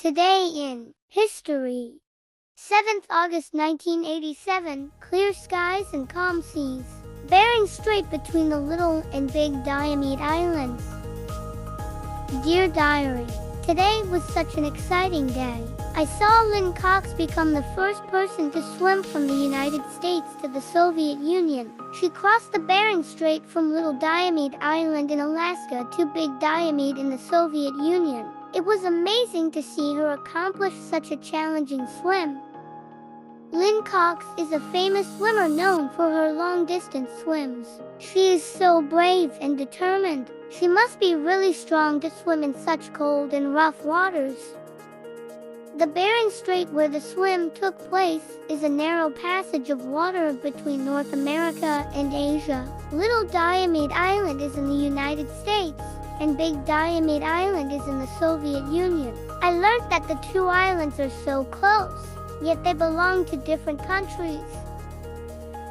Today in history. 7th August 1987, clear skies and calm seas. Bering Strait between the Little and Big Diomede Islands. Dear Diary, today was such an exciting day. I saw Lynne Cox become the first person to swim from the United States to the Soviet Union. She crossed the Bering Strait from Little Diomede Island in Alaska to Big Diomede in the Soviet Union. It was amazing to see her accomplish such a challenging swim. Lynne Cox is a famous swimmer known for her long-distance swims. She is so brave and determined. She must be really strong to swim in such cold and rough waters. The Bering Strait where the swim took place is a narrow passage of water between North America and Asia. Little Diomede Island is in the United States, and Big Diomede Island is in the Soviet Union. I learned that the two islands are so close, yet they belong to different countries.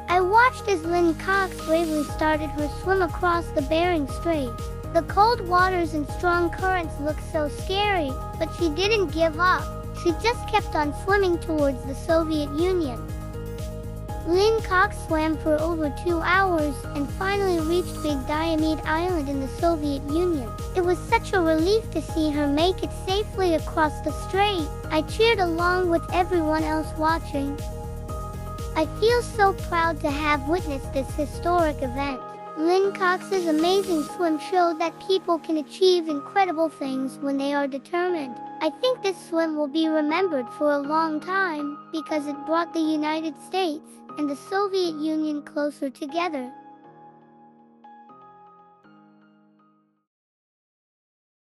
I watched as Lynne Cox bravely started her swim across the Bering Strait. The cold waters and strong currents looked so scary, but she didn't give up. She just kept on swimming towards the Soviet Union. Lynne Cox swam for over 2 hours and finally reached Big Diomede Island in the Soviet Union. It was such a relief to see her make it safely across the strait. I cheered along with everyone else watching. I feel so proud to have witnessed this historic event. Lynne Cox's amazing swim showed that people can achieve incredible things when they are determined. I think this swim will be remembered for a long time because it brought the United States and the Soviet Union closer together.